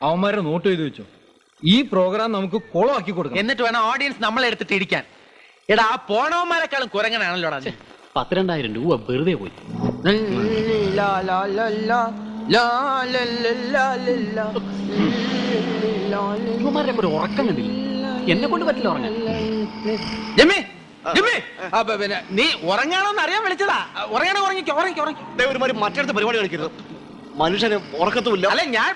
അവന്മാരെ നോട്ട് ചെയ്ത് വെച്ചോ. ഈ പ്രോഗ്രാം നമുക്ക് കോളമാക്കി കൊടുക്കാം. എന്നിട്ട് വേണം ഓഡിയൻസ് നമ്മളെ എടുത്തിട്ട് ഇടിക്കാൻ. എടാ ആ പോണവന്മാരെക്കാളും കുരങ്ങനാണല്ലോടാ. 12,000 രൂപ വെറുതെ പോയി. ഒരു ഉറക്കം കണ്ടില്ല. എന്നെ കൊണ്ട് പറ്റില്ല ഉറങ്ങാൻ. പിന്നെ നീ ഉറങ്ങാണോന്ന് അറിയാൻ വിളിച്ചതാ. ഉറങ്ങാണോ? ഉറങ്ങിക്കോ, ഉറങ്ങിക്കോ, ഉറങ്ങിക്കോ. ഒരുമാതിരി മറ്റടുത്ത പരിപാടി കളിക്കരുത്. മനുഷ്യന് ഉറക്കത്തുമില്ല. അല്ല ഞാൻ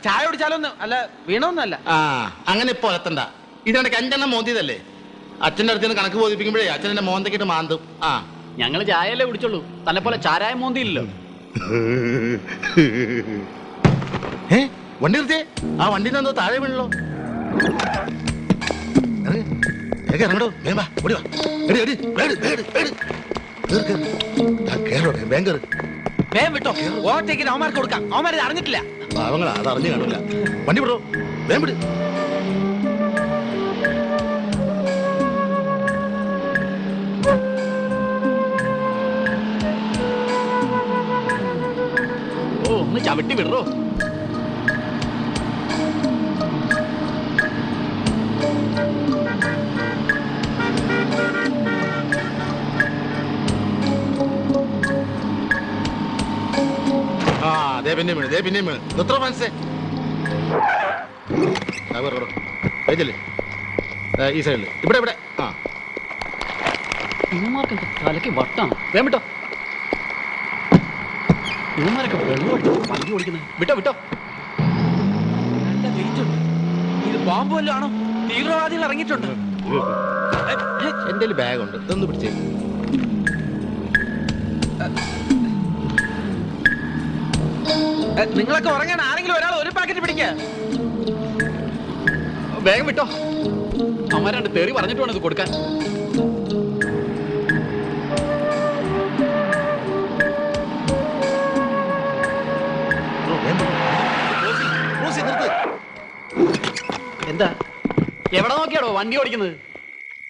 ചായ കുടിച്ചാലൊന്നും അല്ല, വീണൊന്നല്ല. അങ്ങനെ ഇപ്പൊ എത്തണ്ട. ഇതിനിടയ്ക്ക് 5 മോന്തിയതല്ലേ. അച്ഛൻ്റെ അടുത്ത് നിന്ന് കണക്ക് ബോധിപ്പിക്കുമ്പോഴേ അച്ഛനെ മോന്തക്കിട്ട് മാന്തും. ഞങ്ങള് ചായയല്ലേ കുടിച്ചുള്ളൂ, തന്നെ പോലെ ചാരായ മോന്തിയില്ലല്ലോ. വണ്ടി നിർത്തിയേ. ആ വണ്ടി എന്തോ താഴെ വീണല്ലോ. ഇറങ്ങടോ, വേഗം വാ, ഓടി വാ. വേഗം വിട്ടോ, ഓവർടേക്കിന് അവന്മാർക്ക് കൊടുക്കാം. അവന്മാർ അറിഞ്ഞിട്ടില്ല. പാവങ്ങളാ, അത് അറിഞ്ഞു കാണില്ല. വണ്ടി വിടോ, വേഗം വിട്. ഒന്ന് ചവിട്ടി വിടറോ. പിന്നെ വീണ് എത്ര മനസ്സേ. ഈ സൈഡില് ഇവിടെ ഇവിടെ. ഇവന്മാർക്ക് തലയ്ക്ക് വട്ടാണ്. വേം വിട്ടോ. ഇവന്മാരൊക്കെ വെള്ളം വണ്ടി ഓടിക്കുന്നത്. വിട്ടോ വിട്ടോ. ഇത് ബോംബ് വല്ലതും ആണോ? തീവ്രവാദികൾ ഇറങ്ങിയിട്ടുണ്ട്. എന്റെ ബാഗുണ്ട്, ഇതൊന്ന് പിടിച്ചേ. നിങ്ങളൊക്കെ ഉറങ്ങാൻ ആരെങ്കിലും ഒരാൾ ഒരു പാക്കറ്റ് പിടിക്ക. വേഗം വിട്ടോ. അമ്മ 2 തെറി പറഞ്ഞിട്ട് വേണം ഇത് കൊടുക്കാൻ. എന്താ എവിടെ നോക്കിയാടോ വണ്ടി ഓടിക്കുന്നത്?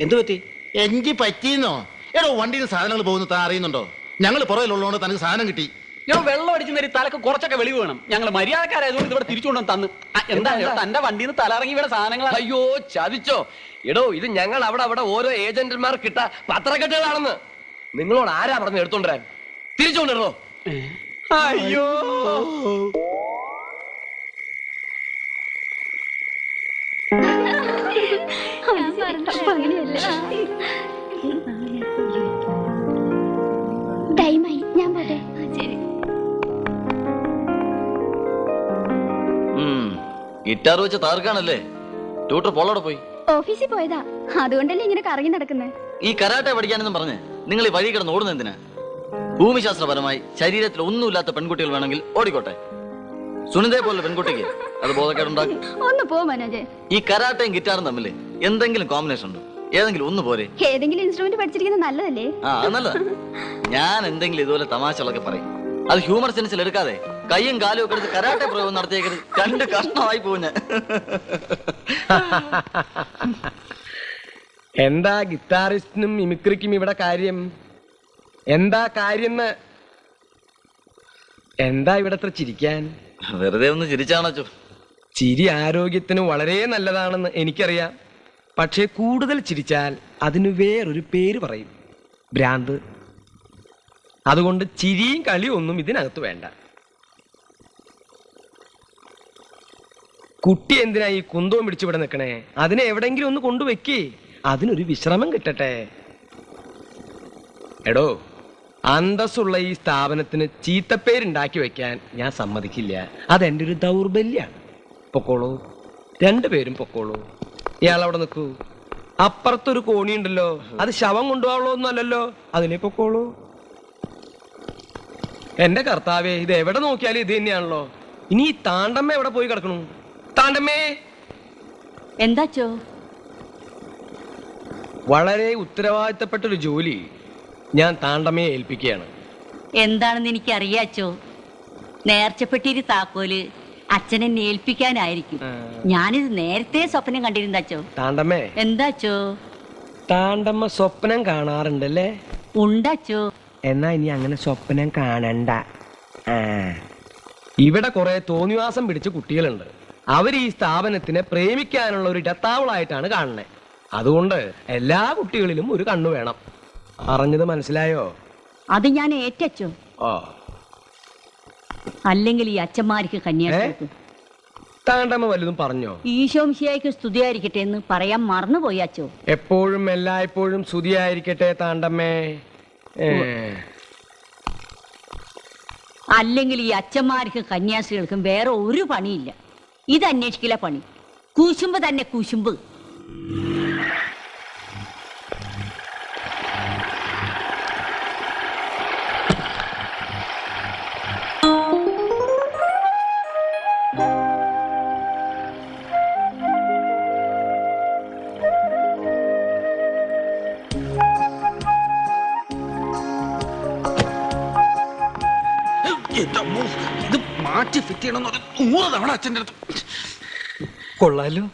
എന്തു പറ്റി? എനിക്ക് പറ്റിയെന്നോ? എടോ, വണ്ടിയിൽ സാധനങ്ങൾ പോകുന്ന താൻ അറിയുന്നുണ്ടോ? ഞങ്ങൾ പുറകിലുള്ളതുകൊണ്ട് തനിക്ക് സാധനം കിട്ടി. ഞാൻ വെള്ളം അടിക്കുന്നേരി തലക്ക് കുറച്ചൊക്കെ വെളിവ് വേണം. ഞങ്ങൾ മര്യാദക്കാരായതുകൊണ്ട് ഇവിടെ തിരിച്ചുകൊണ്ടു തന്നു. എന്താ തന്റെ വണ്ടിയിൽ നിന്ന് തലറങ്ങി ഇവിടെ സാധനങ്ങൾ. അയ്യോ ചതിച്ചോ? എടോ, ഇത് ഞങ്ങൾ അവിടെ ഓരോ ഏജന്റുമാർ കിട്ട പത്രക്കെട്ടുകളാണെന്ന് നിങ്ങളോട് ആരാ പറഞ്ഞു എടുത്തോണ്ടരാൻ? തിരിച്ചുകൊണ്ടിരുന്നോ? അയ്യോ, ഞാൻ പോട്ടെ. ഗിറ്റാർ വെച്ച് താർക്കാണല്ലേ? ട്യൂട്ടർ പോളോടെ പോയി. ഓഫീസിൽ പോയതാ, അതുകൊണ്ടല്ലേ ഇങ്ങനെ കറങ്ങി നടക്കുന്നത്. ഈ കരാട്ടെ പഠിക്കാനെന്നും പറഞ്ഞ് നിങ്ങൾ ഈ വഴി കിടന്ന് ഓടുന്ന എന്തിനാ? ഭൂമിശാസ്ത്രപരമായി ശരീരത്തിൽ ഒന്നുമില്ലാത്ത പെൺകുട്ടികൾ വേണമെങ്കിൽ ഓടിക്കോട്ടെ. സുനിതയെ പോലെ പെൺകുട്ടിക്ക് അത് ബോധക്കേടുണ്ടാക്കും. ഒന്ന് പോ മനോജ്. ഈ കരാട്ടയും ഗിറ്റാറും തമ്മിൽ എന്തെങ്കിലും കോമ്പിനേഷൻ ഉണ്ടോ? ഏതെങ്കിലും ഒന്ന് പോരെ? ഏതെങ്കിലും ഇൻസ്ട്രുമെന്റ് പഠിച്ചിരിക്കുന്നത് നല്ലതല്ലേ? അത് നല്ലതാ. ഞാൻ എന്തെങ്കിലും ഇതുപോലെ തമാശകളൊക്കെ പറയും. അത് ഹ്യൂമർ സെൻസിൽ എടുക്കാതെ കയ്യും കാലും ഒക്കെ എടുത്ത് കരാട്ടെ പ്രയോഗം നടത്തിയേക്കരുത്. 2 കഷ്ണമായി പോകും ഞാൻ. എന്താ ഗിറ്റാറിസ്റ്റിനും മിമിക്രിക്കും ഇവിടെ കാര്യം? എന്താ കാര്യം? എന്താ ഇവിടെ അത്ര ചിരിക്കാൻ? വെറുതെ ഒന്ന് ചിരിച്ചാണോ? ചിരി ആരോഗ്യത്തിന് വളരെ നല്ലതാണെന്ന് എനിക്കറിയാം. പക്ഷേ കൂടുതൽ ചിരിച്ചാൽ അതിന് വേറൊരു പേര് പറയും, ഭ്രാന്ത്. അതുകൊണ്ട് ചിരിയും കളിയും ഒന്നും ഇതിനകത്ത് വേണ്ട. കുട്ടി എന്തിനാ ഈ കുന്തവും പിടിച്ചിവിടെ നിൽക്കണേ? അതിനെ എവിടെങ്കിലും ഒന്ന് കൊണ്ടുവെക്കേ, അതിനൊരു വിശ്രമം കിട്ടട്ടെ. എടോ, അന്തസ്സുള്ള ഈ സ്ഥാപനത്തിന് ചീത്തപ്പേരുണ്ടാക്കി വെക്കാൻ ഞാൻ സമ്മതിക്കില്ല. അതെന്റെ ഒരു ദൗർബല്യാണ്. പൊക്കോളൂ, 2 പേരും പൊക്കോളൂ. ഇയാൾ അവിടെ നിൽക്കൂ. അപ്പുറത്തൊരു കോണിയുണ്ടല്ലോ, അത് ശവം കൊണ്ടുപോകാനുള്ള ഒന്നും അല്ലല്ലോ, അതിനെ പൊക്കോളൂ. എന്റെ കർത്താവേ, ഇത് എവിടെ നോക്കിയാലും ഇത് തന്നെയാണല്ലോ. ഇനി ഈ താണ്ടമ്മ എവിടെ പോയി കിടക്കണു? താണ്ടമ്മേ! എന്താച്ചോ? വളരെ ഉത്തരവാദിത്തപ്പെട്ടൊരു ജോലി ഞാൻ താണ്ടമ്മയെ ഏൽപ്പിക്കുകയാണ്. എന്താണെന്ന് എനിക്ക് അറിയാച്ചോ. നേർച്ചപ്പെട്ടിരി താക്കോല് അച്ഛനെന്നെ ഏൽപ്പിക്കാനായിരിക്കും. ഞാനിത് നേരത്തെ സ്വപ്നം കണ്ടിരുന്നച്ചോ. താണ്ടമ്മേ! എന്താച്ചോ? താണ്ടമ്മ സ്വപ്നം കാണാറുണ്ടല്ലേ? ഉണ്ടച്ചോ. എന്നാ ഇനി അങ്ങനെ സ്വപ്നം കാണണ്ട. ഇവിടെ കുറെ തോന്നിവാസം പിടിച്ച കുട്ടികളുണ്ട്. അവർ ഈ സ്ഥാപനത്തിനെ പ്രേമിക്കാനുള്ള ഒരു ഇടത്താവളായിട്ടാണ് കാണുന്നത്. അതുകൊണ്ട് എല്ലാ കുട്ടികളിലും ഒരു കണ്ണു വേണം. അറിഞ്ഞത് മനസ്സിലായോ? അത് ഞാൻ ഏറ്റച്ചോ. ഓ, അല്ലെങ്കിൽ ഈ അച്ഛന്മാർക്ക് കന്യാസ്ത്രീ താണ്ടമ്മ വല്ലതും പറഞ്ഞോ? ഈശോംശിയായിക്ക് സ്തുതിയായിരിക്കട്ടെ എന്ന് പറയാൻ മറന്നുപോയി അച്ചോ. എപ്പോഴും എല്ലായ്പ്പോഴും സ്തുതിയായിരിക്കട്ടെ താണ്ടമ്മേ. അല്ലെങ്കിൽ ഈ അച്ഛന്മാർക്കും കന്യാസ്ത്രീകൾക്കും വേറെ ഒരു പണിയില്ല. ഇത് അന്വേഷിക്കില്ല പണി. കൂശുമ്പ് തന്നെ കൂശുമ്പ്. ഇത് മാറ്റി ഫിറ്റ് ചെയ്യണമെന്ന് 100 തവണ അച്ഛൻ്റെ അടുത്ത്. കൊള്ളാലോ.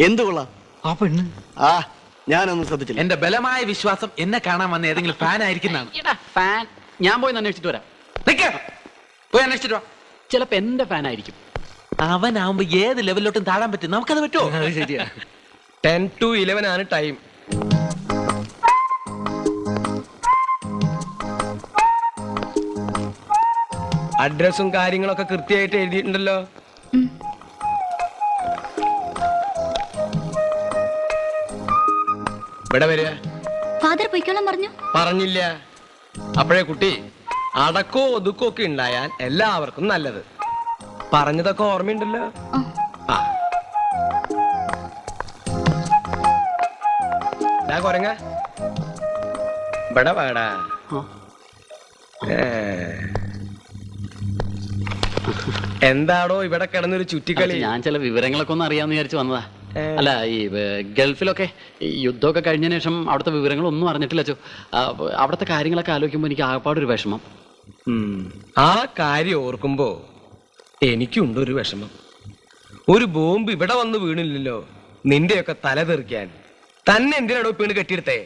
എന്ത് കൊള്ളാം? ആ പെണ്ണ് ആ ഞാനൊന്നും ശ്രദ്ധിച്ചില്ല. എന്റെ ബലമായ വിശ്വാസം എന്നെ കാണാൻ വന്ന ഏതെങ്കിലും ഫാൻ ആയിരിക്കുന്നതാണ്. ഫാൻ ഞാൻ പോയി അന്വേഷിച്ചിട്ട് വരാം. പോയി അന്വേഷിച്ചിട്ട് വാ. ചിലപ്പോ എന്റെ ഫാൻ ആയിരിക്കും. അവനാവുമ്പോ ഏത് ലെവലിലോട്ടും താഴാൻ പറ്റും. നമുക്കത് പറ്റുമോ? അത് ശരിയാ. 10 to 11 ആണ് ടൈം. അഡ്രസ്സും കാര്യങ്ങളൊക്കെ കൃത്യമായിട്ട് എഴുതിയിട്ടുണ്ടല്ലോ. ഇവിടെ വരിക. ഫാദർ പൊയ്ക്കോളാൻ പറഞ്ഞു. പറഞ്ഞില്ല. അപ്പോഴേ കുട്ടി, അടക്കോ ഒതുക്കോ ഒക്കെ ഉണ്ടായാൽ എല്ലാവർക്കും നല്ലത്. പറഞ്ഞതൊക്കെ ഓർമ്മയുണ്ടല്ലോ. ആ കൊരങ്ങ ഇവിടെ വാടാ. എന്താടോ ഇവിടെ കിടന്നൊരു ചുറ്റിക്കളി? ഞാൻ ചില വിവരങ്ങളൊക്കെ ഒന്ന് അറിയാന്ന് വിചാരിച്ചു വന്നതാ. അല്ല, ഈ ഗൾഫിലൊക്കെ ഈ യുദ്ധമൊക്കെ കഴിഞ്ഞതിന് ശേഷം അവിടുത്തെ വിവരങ്ങളൊന്നും അറിഞ്ഞിട്ടില്ല അച്ചോ. അവിടുത്തെ കാര്യങ്ങളൊക്കെ ആലോചിക്കുമ്പോൾ എനിക്ക് ആകപ്പാടൊരു വിഷമം. ആ കാര്യം ഓർക്കുമ്പോ എനിക്കുണ്ടൊരു വിഷമം. ഒരു ബോംബ് ഇവിടെ വന്ന് വീണില്ലല്ലോ നിന്റെയൊക്കെ തല തെറിക്കാൻ. തന്നെ എന്തിനാടോ വീണ് കെട്ടിയെടുത്തേ?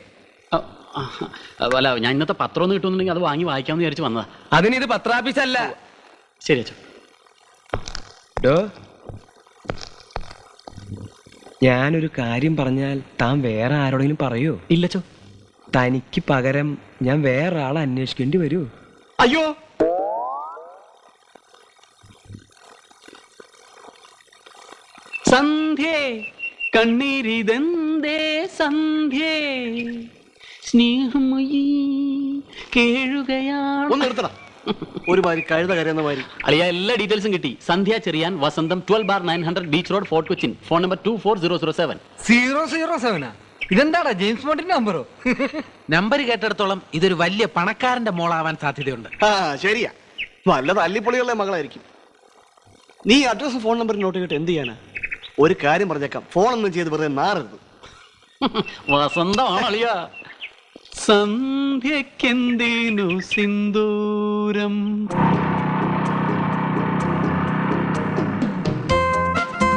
അല്ല, ഞാൻ ഇന്നത്തെ പത്രം ഒന്ന് കിട്ടുന്നുണ്ടെങ്കിൽ അത് വാങ്ങി വായിക്കാമെന്ന് വിചാരിച്ചു വന്നതാ. അതിനിത് പത്രാഫീസല്ല. ശരി അച്ചോ. ഞാനൊരു കാര്യം പറഞ്ഞാൽ താൻ വേറെ ആരോടെങ്കിലും പറയോ? ഇല്ലച്ചോ. തനിക്ക് പകരം ഞാൻ വേറെ ആളെ അന്വേഷിക്കേണ്ടി വരൂ. അയ്യോ, സന്ധ്യേ കണ്ണീരിതെന്തേ സന്ധ്യേ സ്നേഹമയീ കേഴുകയാണ്. ഒന്ന് നിർത്തണം. ഒരു മാതിരി കഴുത കരയുന്ന മാതിരി. അളിയ എല്ലാ ഡീറ്റെയിൽസും കിട്ടി. സന്ധ്യ ചെറിയാൻ, വസന്തം, 12/900 beach road, fort Cochin. Phone number 24007. 007. ഇതെന്താടാ ജെയിംസ് ബോണ്ടിന്റെ നമ്പറോ? നമ്പർ കേട്ടിടത്തോളം ഇതൊരു വലിയ പണക്കാരന്റെ മോളാവാൻ സാധ്യതയുണ്ട്. ആ ശരിയാ, നല്ല തല്ലിപ്പൊളികളുടെ മകളായിരിക്കും. നീ അഡ്രസ് ഫോൺ നമ്പർ നോട്ട് ചെയ്തിട്ട് എന്ത് ചെയ്യാനാ? ഒരു കാര്യം പറഞ്ഞേക്കാം, ഫോണൊന്നും ചെയ്ത് വെറുതെ നാറരുത്. വസന്തമാണ് അളിയ. സന്ധ്യക്കെന്തിനു സിന്ദൂരം.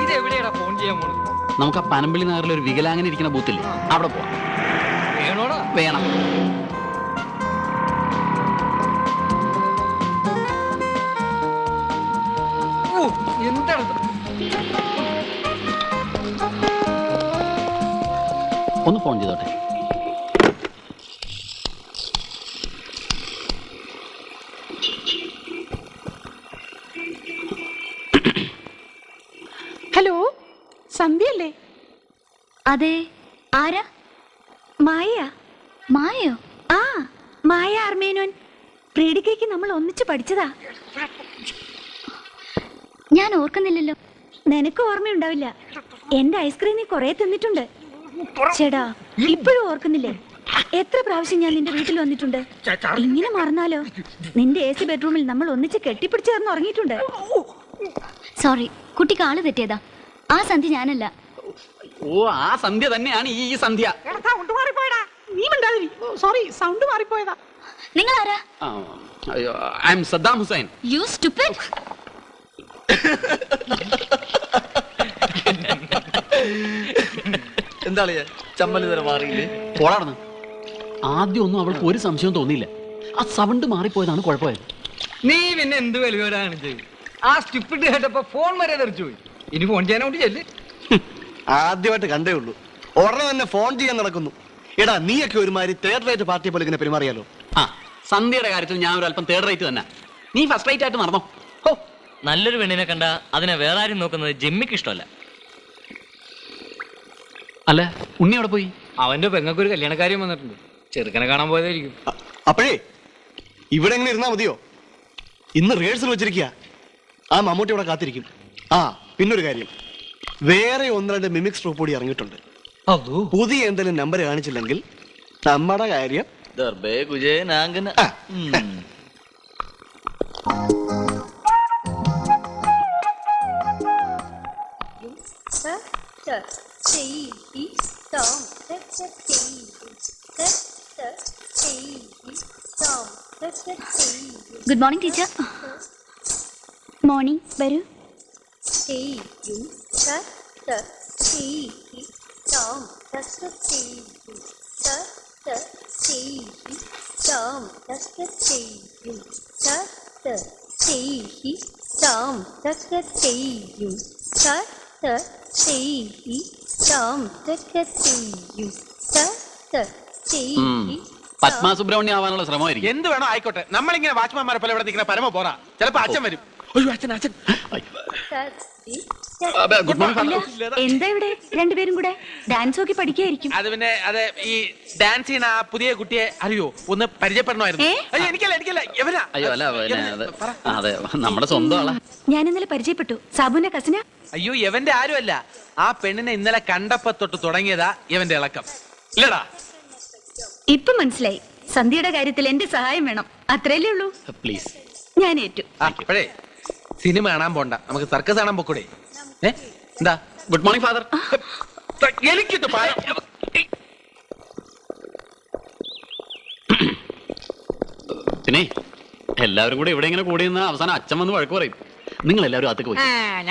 ഇതെവിടെയാടാ ഫോൺ ചെയ്യാൻ പോണത്? നമുക്ക് ആ പനമ്പിളി നഗറിൽ ഒരു വികലാംഗന ഇരിക്കുന്ന ബൂത്തില്ലേ, അവിടെ പോവാം. വേണോടാ? വേണം. എന്താണ്? ഒന്ന് ഫോൺ ചെയ്തോട്ടെ. ഹലോ, സന്ധ്യയല്ലേ? അതെ, ആരാ? മായ. മായോ? ആ, മായ ആർമേനോൻ. പ്രീഡിക്കയ്ക്ക് നമ്മൾ ഒന്നിച്ച് പഠിച്ചതാ. ഞാൻ ഓർക്കുന്നില്ലല്ലോ. നിനക്ക് ഓർമ്മയുണ്ടാവില്ല. എന്റെ ഐസ്ക്രീം നീ കുറെ തിന്നിട്ടുണ്ട്. ചേടാ, ഇപ്പോഴും ഓർക്കുന്നില്ലേ? എത്ര പ്രാവശ്യം ഞാൻ നിന്റെ വീട്ടിൽ വന്നിട്ടുണ്ട്. ഇങ്ങനെ മറന്നാലോ? നിന്റെ AC ബെഡ്റൂമിൽ നമ്മൾ ഒന്നിച്ച് കെട്ടിപ്പിടിച്ച് ചേർന്ന് ഉറങ്ങിയിട്ടുണ്ട്. സോറി, കുട്ടിക്ക് ആള് തെറ്റിയതാ. ആ സന്ധ്യ ഞാനല്ല. ഓ, ആ സന്ധ്യ തന്നെയാണ് ഈ സന്ധ്യ. നീ മിണ്ടാതിരി. സോറി, സൗണ്ട് മാറിപ്പോയതാ. നിങ്ങൾ ആരാ? I am Saddam Hussein. You stupid. എന്താ ചമ്മല് തരം മാറിയില്ലേ? പോളാർന്ന്. ആദ്യം ഒന്നും അവൾക്ക് ഒരു സംശയവും തോന്നിയില്ല. ആ സൗണ്ട് മാറിപ്പോയതാണ് കുഴപ്പമായത്. നീ പിന്നെ എന്ത് വലിയവരാണ് ചെയ്ത്? ആ സ്റ്റിപ്പിട്ട് കേട്ടപ്പോ ഫോൺ വരെ തെറിച്ചു പോയി. ഇനി ഫോൺ ചെയ്യാനോട്ട് ചെല്ല്. ആദ്യമായിട്ട് കണ്ടേ ഉള്ളൂ, ഉടനെ തന്നെ ഫോൺ ചെയ്യാൻ നടക്കുന്നു. എടാ നീയൊക്കെ ഒരുമാതിരി തേർഡ് റേറ്റ് പാർട്ടിയെ പോലെ ഇങ്ങനെ പെരുമാറിയാലോ? ആ സന്ധ്യയുടെ കാര്യത്തിൽ ഞാൻ ഒരു അല്പം തേർഡ് റേറ്റ് തന്നെ. നീ ഫസ്റ്റ് റേറ്റ് ആയിട്ട് നടന്നോ. ഹോ, നല്ലൊരു പെണ്ണിനെ കണ്ട അതിനെ വേറെ ആരും നോക്കുന്നത് ജിമ്മിക്ക് ഇഷ്ടമല്ല. അല്ല ഉണ്ണി അവിടെ പോയി? അവന്റെ പെങ്ങൾക്ക് ഒരു കല്യാണക്കാര്യം വന്നിട്ടുണ്ട്. ചെറുക്കനെ കാണാൻ പോയതായിരിക്കും. അപ്പോഴേ ഇവിടെ എങ്ങനെ ഇരുന്നാ മതിയോ? ഇന്ന് റിഹേഴ്സൽ വെച്ചിരിക്കുക. ആ മമ്മൂട്ടി ഇവിടെ കാത്തിരിക്കും. ആ പിന്നൊരു കാര്യം, വേറെ 1-2 മിമിക്സ് ട്രൂപ്പ് കൂടി ഇറങ്ങിയിട്ടുണ്ട്. പുതിയ എന്തെങ്കിലും നമ്പർ കാണിച്ചില്ലെങ്കിൽ നമ്മുടെ കാര്യം ദർബേ കുജേനാങ്കന. Good morning teacher. മോർണിംഗ്, വരൂ. പത്മ സുബ്രഹ്മണ്യം ആവാനുള്ള ശ്രമമായിരിക്കും. എന്ത് വേണോ ആയിക്കോട്ടെ, നമ്മളിങ്ങനെ വാച്ച്മാൻമാരെ പോലെ ഇവിടെ നിൽക്കുന്ന പരമ പോറാ. ചിലപ്പോ അച്ഛൻ വരും. അയ്യോ അച്ഛൻ അച്ഛൻ. Good morning. എന്താ ഇവിടെ രണ്ടുപേരും കൂടെ ഡാൻസ് ഒക്കെ പഠിക്കായിരിക്കും? അത് പിന്നെ അതെ, ഈ ഡാൻസ് ചെയ്യുന്ന ആ പുതിയ കുട്ടിയെ അറിയോ? ഒന്ന് പരിചയപ്പെടണമായിരുന്നു. അയ്യോ എനിക്കല്ല എവനാ. അയ്യോ അല്ല അതെ നമ്മുടെ സ്വന്തം ആളാ. ഞാൻ ഇന്നലെ പരിചയപ്പെട്ടു. സാബുവിന്റെ കസിന. അയ്യോ എവന്റെ ആരുമല്ല, ആ പെണ്ണിനെ ഇന്നലെ കണ്ടപ്പോ തൊട്ട് തുടങ്ങിയതാ ഇവന്റെ ഇളക്കം. ഇല്ലടാ, ഇപ്പൊ മനസ്സിലായി. സന്ധ്യയുടെ കാര്യത്തിൽ എന്റെ സഹായം വേണം, അത്രയല്ലേ ഉള്ളൂ. പ്ലീസ്. ഞാൻ ഏറ്റു. അപ്പോഴേ സിനിമ കാണാൻ പോണ്ട, നമുക്ക് സർക്കസ് കാണാൻ പോക്കൂടെ? എന്താ? Good morning father. എനിക്കിട്ട് പിന്നെ എല്ലാവരും കൂടെ ഇവിടെ ഇങ്ങനെ കൂടി നിന്ന് അവസാനം അച്ഛൻ വന്ന് വഴക്ക് പറയും. നിങ്ങൾ എല്ലാവരും അകത്തേക്ക് പോയി.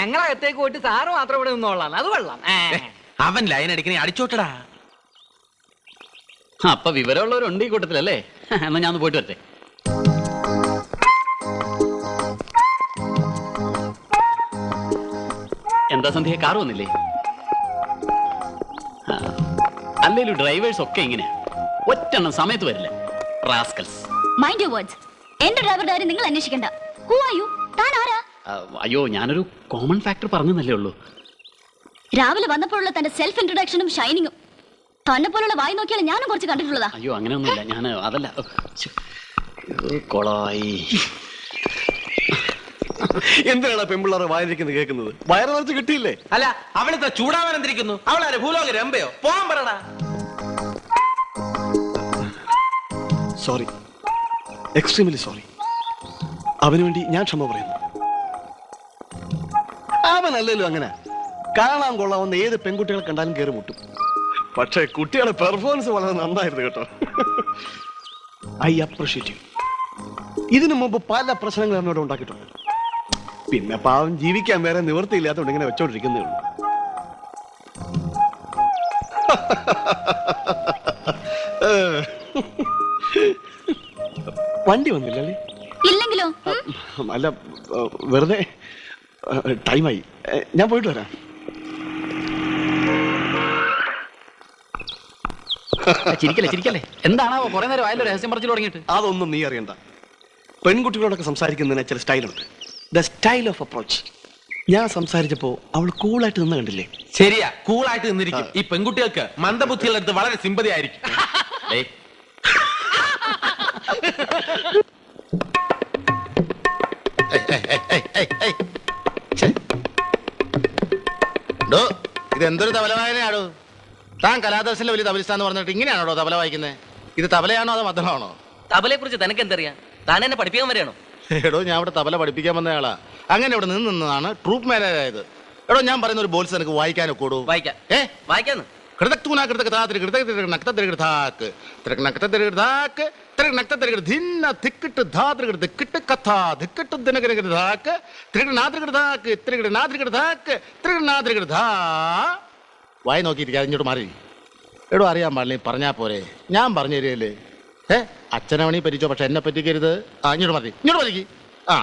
ഞങ്ങളകത്തേക്ക് പോയിട്ട് സാറ് മാത്രം ഇവിടെ നിന്നോളാം. അത് കൊള്ളാം. അവൻ ലൈൻ അടിക്കണേ അടിച്ചോട്ടടാ. അപ്പൊ വിവരമുള്ളവരുണ്ട് ഈ കൂട്ടത്തിലല്ലേ? എന്നാ ഞാൻ പോയിട്ട് വരട്ടെ. എന്താ സന്ധ്യ, കാർ വന്നില്ലേ? അല്ലേലും ഡ്രൈവേഴ്സ് ഒക്കെ ഇങ്ങനെ ഒറ്റെണ്ണം സമയത്ത് വരില്ല. റാസ്കൽസ്. Mind your words. എന്റെ ഡ്രൈവറുടെ കാര്യം നിങ്ങൾ അന്വേഷിക്കണ്ട. Who are you? താൻ ആരാ? അയ്യോ ഞാനൊരു കോമൺ ഫാക്ടർ പറഞ്ഞല്ലേ ഉള്ളൂ. രാവിലെ വന്നപ്പോഴുള്ള തന്റെ സെൽഫ് ഇൻട്രൊഡക്ഷനും ഷൈനിങ്ങും തന്നെ പോലുള്ള വായി നോക്കിയാൽ ഞാനും കുറച്ച് കണ്ടിട്ടുള്ളതാ. അയ്യോ അങ്ങനെയൊന്നുമില്ല, ഞാൻ അതല്ല. കൊളായി. എന്തിനാണ് പെൺപിള്ളേരെ വായിരിക്കുന്നത് കേൾക്കുന്നത്? വയറ് നിറച്ച് കിട്ടിയില്ലേ? അല്ല, അവളിത്ര ചൂടാവാൻ എന്തിരിക്കുന്നു? അവളാരെ ഭൂലോക രമ്പയോ? പോവാൻ പറടാ. Sorry, extremely sorry. അവന് വേണ്ടി ഞാൻ ക്ഷമ പറയുന്നു. അവനല്ലല്ലോ അങ്ങനെ കാണാൻ കൊള്ളാവുന്ന ഏത് പെൺകുട്ടികളെ കണ്ടാലും കയറി മുട്ടും. പക്ഷേ കുട്ടികളുടെ പെർഫോമൻസ് വളരെ നന്നായിരുന്നു കേട്ടോ. I appreciate you. ഇതിനു മുമ്പ് പല പ്രശ്നങ്ങൾ എന്നോട് ഉണ്ടാക്കിയിട്ടുണ്ട്. പിന്നെ പാവം ജീവിക്കാൻ വേറെ നിവൃത്തിയില്ലാത്തതുകൊണ്ട് ഇങ്ങനെ വെച്ചോണ്ടിരിക്കുന്നേ ഉള്ളൂ. വണ്ടി വന്നില്ലല്ലേ? ഇല്ലെങ്കിലോ? അല്ല, വെറുതെ ടൈമായി. ഞാൻ പോയിട്ട് വരാം. ചിരിക്കല്ലേ. എന്താണാവോ കുറെ നേരം ആയാലും രഹസ്യം പറച്ചിൽ തുടങ്ങിയിട്ട്? അതൊന്നും നീ അറിയണ്ട. പെൺകുട്ടികളോടൊക്കെ സംസാരിക്കുന്നതിന് ചില സ്റ്റൈലുണ്ട്. The style of approach. ഞാൻ സംസാരിച്ചപ്പോ അവൾ കൂളായിട്ട് നിന്ന് കണ്ടില്ലേ? ശരിയാ, കൂളായിട്ട് നിന്നിരിക്കും. ഈ പെൺകുട്ടികൾക്ക് മന്ദബുദ്ധികളുടെ അടുത്ത് വളരെ സിമ്പതി ആയിരിക്കും. ഇതെന്തൊരു തബല വായനയാണോ? താൻ കലാദർശനിലെ വലിയ തബലിസ്ഥാന്ന് പറഞ്ഞിട്ട് ഇങ്ങനെയാണോ തബല വായിക്കുന്നത്? ഇത് തബലയാണോ അതോ മദ്ദളമാണോ? തബലയെ കുറിച്ച് തനിക്ക് എന്തറിയാം? താൻ എന്നെ പഠിപ്പിക്കാൻ വരെയാണോ? എടോ, ഞാൻ ഇവിടെ തബല പഠിപ്പിക്കാൻ വന്നയാളാ. അങ്ങനെ ഇവിടെ നിന്നതാണ് ട്രൂപ്പ് മാനേജ് ആയത്. എടോ, ഞാൻ പറയുന്ന ഒരു ബോൾസ് എനിക്ക് വായിക്കാനോ കൂടൂ? വായിക്കാം. വായിക്കാന്ന്. വായി നോക്കിയിരിക്കാതെ ഇങ്ങോട്ട് മാറി. എടോ, അറിയാൻ പാടില്ല, പറഞ്ഞാ പോരെ? ഞാൻ പറഞ്ഞു തരികയല്ലേ. അച്ഛനവണി പറ്റിച്ചോ, പക്ഷെ എന്നെ പറ്റിക്കരുത്. ഇങ്ങോട്ട് മതി. ആ